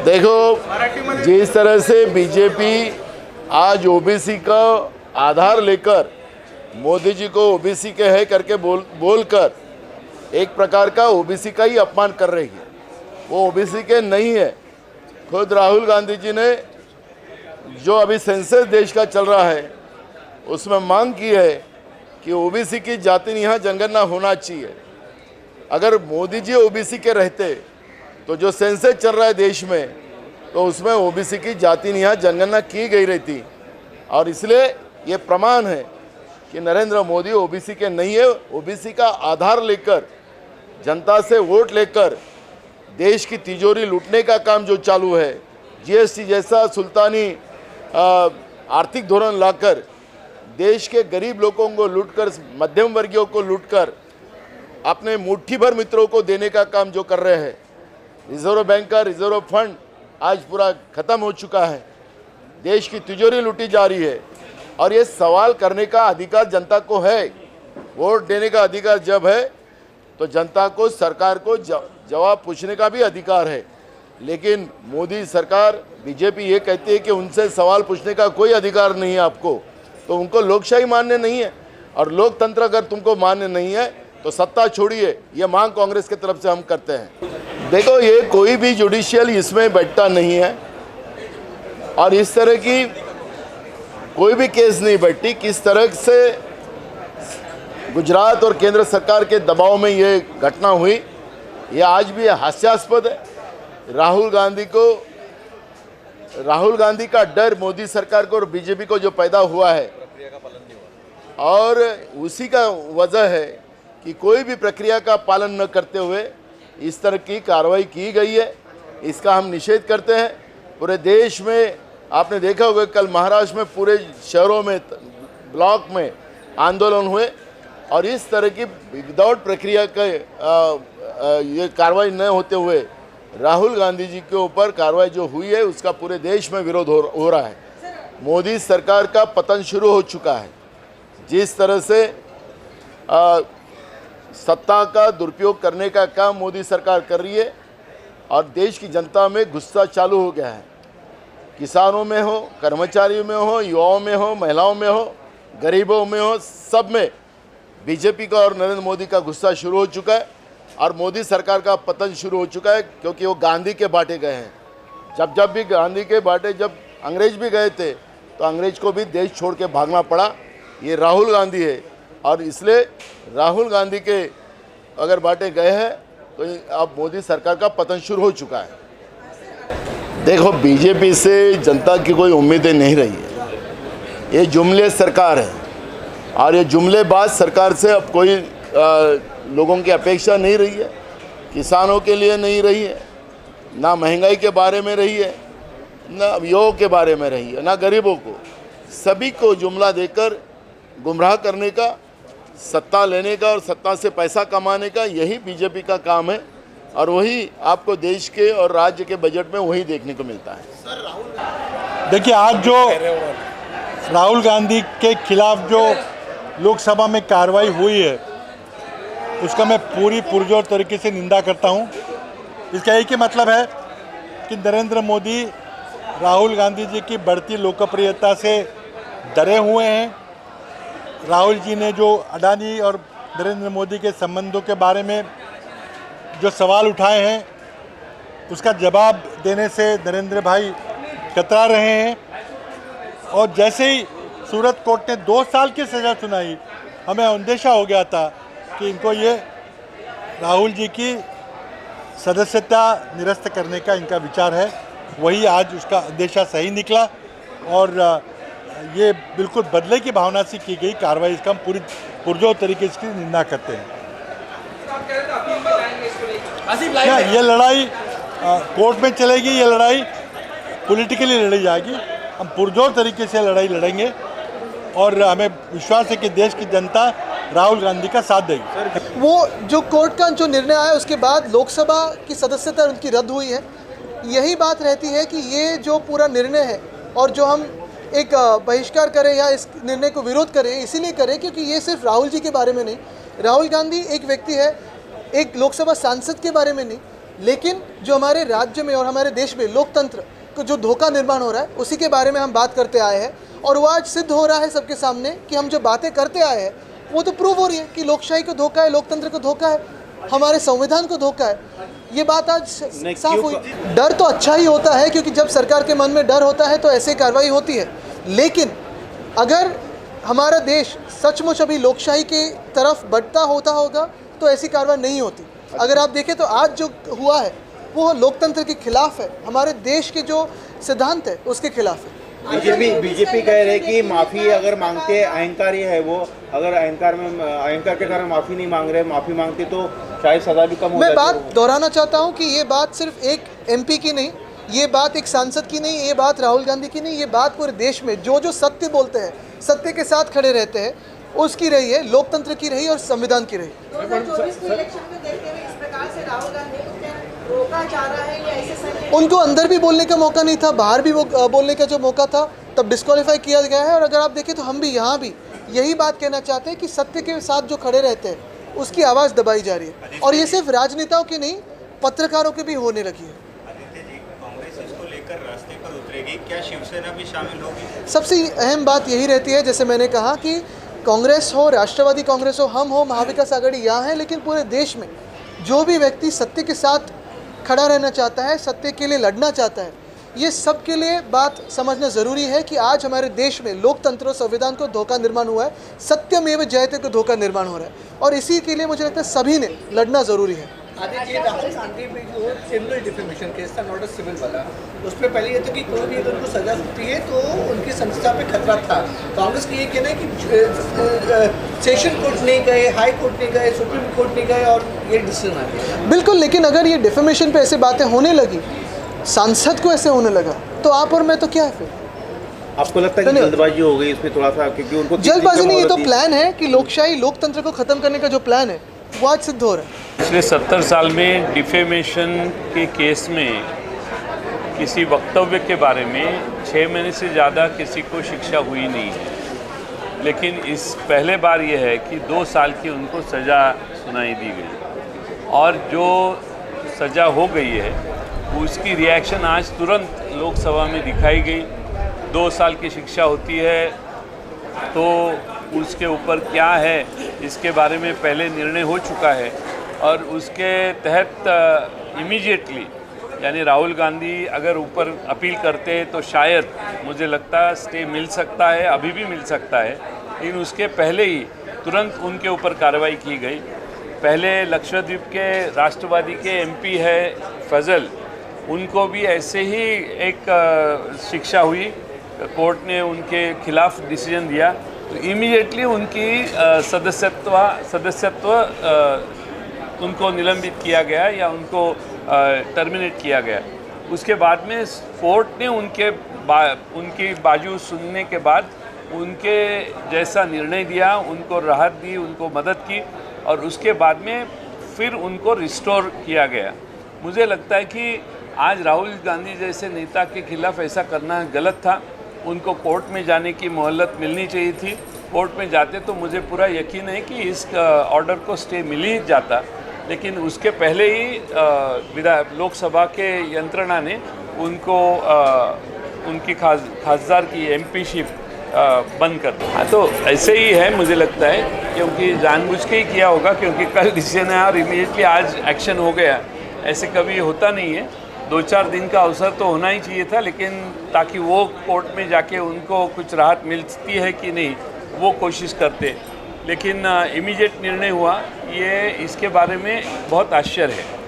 देखो, जिस तरह से बीजेपी आज ओबीसी का आधार लेकर मोदी जी को ओबीसी के है करके बोलकर एक प्रकार का ओबीसी का ही अपमान कर रही है। वो ओबीसी के नहीं है। खुद राहुल गांधी जी ने जो अभी सेंसस देश का चल रहा है उसमें मांग की है कि ओबीसी की जाति यहाँ जनगणना होना चाहिए। अगर मोदी जी ओबीसी के रहते तो जो सेंसस चल रहा है देश में तो उसमें ओबीसी की जाति यहाँ जनगणना की गई रहती। और इसलिए ये प्रमाण है कि नरेंद्र मोदी ओबीसी के नहीं है। ओबीसी का आधार लेकर जनता से वोट लेकर देश की तिजोरी लूटने का काम जो चालू है, जीएसटी जैसा सुल्तानी आर्थिक धोरण लाकर देश के गरीब लोगों को लूटकर, मध्यम वर्गीयों को लूटकर अपने मुट्ठी भर मित्रों को देने का काम जो कर रहे हैं। रिजर्व बैंक का रिजर्व फंड आज पूरा खत्म हो चुका है। देश की तिजोरी लूटी जा रही है और ये सवाल करने का अधिकार जनता को है। वोट देने का अधिकार जब है तो जनता को, सरकार को जवाब पूछने का भी अधिकार है। लेकिन मोदी सरकार, बीजेपी ये कहती है कि उनसे सवाल पूछने का कोई अधिकार नहीं है आपको, तो उनको लोकशाही मान्य नहीं है। और लोकतंत्र अगर तुमको मान्य नहीं है तो सत्ता छोड़िए, ये मांग कांग्रेस की तरफ से हम करते हैं। देखो, ये कोई भी जुडिशियल इसमें बैठता नहीं है और इस तरह की कोई भी केस नहीं बैठती। किस तरह से गुजरात और केंद्र सरकार के दबाव में ये घटना हुई, ये आज भी हास्यास्पद है। राहुल गांधी का डर मोदी सरकार को और बीजेपी को जो पैदा हुआ है और उसी का वजह है कि कोई भी प्रक्रिया का पालन न करते हुए इस तरह की कार्रवाई की गई है। इसका हम निषेध करते हैं। पूरे देश में आपने देखा होगा, कल महाराष्ट्र में पूरे शहरों में, ब्लॉक में आंदोलन हुए और इस तरह की विदाउट प्रक्रिया का ये कार्रवाई न होते हुए राहुल गांधी जी के ऊपर कार्रवाई जो हुई है उसका पूरे देश में विरोध हो रहा है। मोदी सरकार का पतन शुरू हो चुका है। जिस तरह से सत्ता का दुरुपयोग करने का काम मोदी सरकार कर रही है और देश की जनता में गुस्सा चालू हो गया है। किसानों में हो, कर्मचारियों में हो, युवाओं में हो, महिलाओं में हो, गरीबों में हो, सब में बीजेपी का और नरेंद्र मोदी का गुस्सा शुरू हो चुका है और मोदी सरकार का पतन शुरू हो चुका है, क्योंकि वो गांधी के बाटे गए हैं। जब भी गांधी के बाटे, जब अंग्रेज भी गए थे तो अंग्रेज को भी देश छोड़ के भागना पड़ा। ये राहुल गांधी है और इसलिए राहुल गांधी के अगर बाटे गए हैं तो अब मोदी सरकार का पतन शुरू हो चुका है। देखो, बीजेपी से जनता की कोई उम्मीदें नहीं रही है। ये जुमले सरकार है और ये जुमलेबाज सरकार से अब कोई लोगों की अपेक्षा नहीं रही है। किसानों के लिए नहीं रही है, ना महंगाई के बारे में रही है, ना युवाओं के बारे में रही है, ना गरीबों को। सभी को जुमला देकर गुमराह करने का, सत्ता लेने का और सत्ता से पैसा कमाने का, यही बीजेपी का काम है और वही आपको देश के और राज्य के बजट में वही देखने को मिलता है। देखिए, आज जो राहुल गांधी के खिलाफ जो लोकसभा में कार्रवाई हुई है उसका मैं पूरी पुरजोर तरीके से निंदा करता हूं। इसका एक ही मतलब है कि नरेंद्र मोदी राहुल गांधी जी की बढ़ती लोकप्रियता से डरे हुए हैं। राहुल जी ने जो अडानी और नरेंद्र मोदी के संबंधों के बारे में जो सवाल उठाए हैं उसका जवाब देने से नरेंद्र भाई कतरा रहे हैं। और जैसे ही सूरत कोर्ट ने 2 साल की सज़ा सुनाई, हमें अंदेशा हो गया था कि इनको ये राहुल जी की सदस्यता निरस्त करने का इनका विचार है। वही आज उसका अंदेशा सही निकला और ये बिल्कुल बदले की भावना से की गई कार्रवाई, इसका हम पूरी पुरजोर तरीके से निंदा करते हैं। ये लड़ाई कोर्ट में चलेगी, ये लड़ाई पॉलिटिकली लड़ी जाएगी। हम पुरजोर तरीके से लड़ाई लड़ेंगे और हमें विश्वास है कि देश की जनता राहुल गांधी का साथ देगी। वो जो कोर्ट का जो निर्णय आया उसके बाद लोकसभा की सदस्यता उनकी रद्द हुई है। यही बात रहती है कि ये जो पूरा निर्णय है और जो हम एक बहिष्कार करें या इस निर्णय को विरोध करें, इसीलिए करें क्योंकि ये सिर्फ राहुल जी के बारे में नहीं, राहुल गांधी एक व्यक्ति है, एक लोकसभा सांसद के बारे में नहीं, लेकिन जो हमारे राज्य में और हमारे देश में लोकतंत्र को जो धोखा निर्माण हो रहा है उसी के बारे में हम बात करते आए हैं। और वो आज सिद्ध हो रहा है सबके सामने कि हम जो बातें करते आए हैं वो तो प्रूव हो रही है कि लोकशाही को धोखा है, लोकतंत्र को धोखा है, हमारे संविधान को धोखा है। ये बात आज साफ हुई। डर तो अच्छा ही होता है, क्योंकि जब सरकार के मन में डर होता है तो ऐसे कार्रवाई होती है। लेकिन अगर हमारा देश सचमुच अभी लोकशाही की तरफ बढ़ता होगा तो ऐसी कार्रवाई नहीं होती। अगर आप देखें तो आज जो हुआ है वो लोकतंत्र के खिलाफ है, हमारे देश के जो सिद्धांत है उसके खिलाफ है। बीजेपी कह रहे कि माफ़ी अगर मांगते अहंकारी है वो, अगर अहंकार के कारण माफ़ी नहीं मांग रहे, माफ़ी मांगते तो शायद सजा भी कम हो। मैं बात दोहराना चाहता हूं कि ये बात सिर्फ एक एमपी की नहीं, ये बात एक सांसद की नहीं, ये बात राहुल गांधी की नहीं, ये बात पूरे देश में जो सत्य बोलते हैं, सत्य के साथ खड़े रहते हैं, उसकी रही है, लोकतंत्र की रही और संविधान की रही। 2024 के इलेक्शन को देखते हुए इस प्रकार से राहुल गांधी को रोका जा रहा है या ऐसे समय उनको अंदर भी बोलने का मौका नहीं था, बाहर भी बोलने का जो मौका था तब डिस्क्वालीफाई किया गया है। और अगर आप देखें तो हम भी यहाँ भी यही बात कहना चाहते हैं कि सत्य के साथ जो खड़े रहते हैं उसकी आवाज़ दबाई जा रही है। और ये सिर्फ राजनेताओं की नहीं, पत्रकारों की भी होने लगी है। आदित्य जी, कांग्रेस इसको लेकर रास्ते पर उतरेगी, क्या शिवसेना भी शामिल होगी? सबसे अहम बात यही रहती है, जैसे मैंने कहा कि कांग्रेस हो, राष्ट्रवादी कांग्रेस हो, हम हो, महाविकास आघाड़ी यहाँ है, लेकिन पूरे देश में जो भी व्यक्ति सत्य के साथ खड़ा रहना चाहता है, सत्य के लिए लड़ना चाहता है, ये सब के लिए बात समझना ज़रूरी है कि आज हमारे देश में लोकतंत्र और संविधान को धोखा निर्माण हुआ है, सत्यमेव जयते को धोखा निर्माण हो रहा है। और इसी के लिए मुझे लगता है सभी ने लड़ना ज़रूरी है। आदित्य, राहुल गांधी पे जो क्रिमिनल डिफेमेशन केस था, नॉट अ सिविल वाला, उस पर पहले ये था कि कोई भी अगर उनको सजा होती है तो उनकी संस्था पे खतरा था। कांग्रेस की ये कहना है कि सेशन कोर्ट नहीं गए, हाई कोर्ट नहीं गए, सुप्रीम कोर्ट नहीं गए और ये डिसीजन आ गया। बिल्कुल, लेकिन अगर ये डिफेमेशन पे ऐसे बातें होने लगी, सांसद को ऐसे होने लगा, तो आप और मैं तो क्या है फिर? आपको लगता है कि जल्दबाजी हो गई इसमें थोड़ा सा, क्योंकि उनको जल्दबाजी नहीं, ये तो प्लान है कि लोकशाही लोकतंत्र को खत्म करने का जो प्लान है वो आज सिद्ध हो रहा है। पिछले 70 साल में डिफेमेशन के केस में किसी वक्तव्य के बारे में 6 महीने से ज़्यादा किसी को शिक्षा हुई नहीं है, लेकिन इस पहले बार ये है कि 2 साल की उनको सज़ा सुनाई दी गई। और जो सज़ा हो गई है उसकी रिएक्शन आज तुरंत लोकसभा में दिखाई गई। 2 साल की शिक्षा होती है तो उसके ऊपर क्या है इसके बारे में पहले निर्णय हो चुका है, और उसके तहत इमीडिएटली यानी राहुल गांधी अगर ऊपर अपील करते तो शायद मुझे लगता स्टे मिल सकता है, अभी भी मिल सकता है, लेकिन उसके पहले ही तुरंत उनके ऊपर कार्रवाई की गई। पहले लक्षद्वीप के राष्ट्रवादी के एमपी है फजल, उनको भी ऐसे ही एक शिक्षा हुई, कोर्ट ने उनके खिलाफ डिसीजन दिया तो इमीडिएटली उनकी सदस्यत्व उनको निलंबित किया गया या उनको टर्मिनेट किया गया। उसके बाद में कोर्ट ने उनकी बाजू सुनने के बाद उनके जैसा निर्णय दिया, उनको राहत दी, उनको मदद की, और उसके बाद में फिर उनको रिस्टोर किया गया। मुझे लगता है कि आज राहुल गांधी जैसे नेता के खिलाफ ऐसा करना गलत था। उनको कोर्ट में जाने की मोहलत मिलनी चाहिए थी। कोर्ट में जाते तो मुझे पूरा यकीन है कि इस ऑर्डर को स्टे मिल ही जाता, लेकिन उसके पहले ही लोकसभा के यंत्रणा ने उनको उनकी खासदार की एमपीशिप बंद कर दी। हाँ, तो ऐसे ही है मुझे लगता है, क्योंकि जानबूझ के ही किया होगा, क्योंकि कल डिसीजन है और इमीडिएटली आज एक्शन हो गया। ऐसे कभी होता नहीं है, 2-4 दिन का अवसर तो होना ही चाहिए था, लेकिन ताकि वो कोर्ट में जाके उनको कुछ राहत मिलती है कि नहीं वो कोशिश करते, लेकिन इमीडिएट निर्णय हुआ, ये इसके बारे में बहुत आश्चर्य है।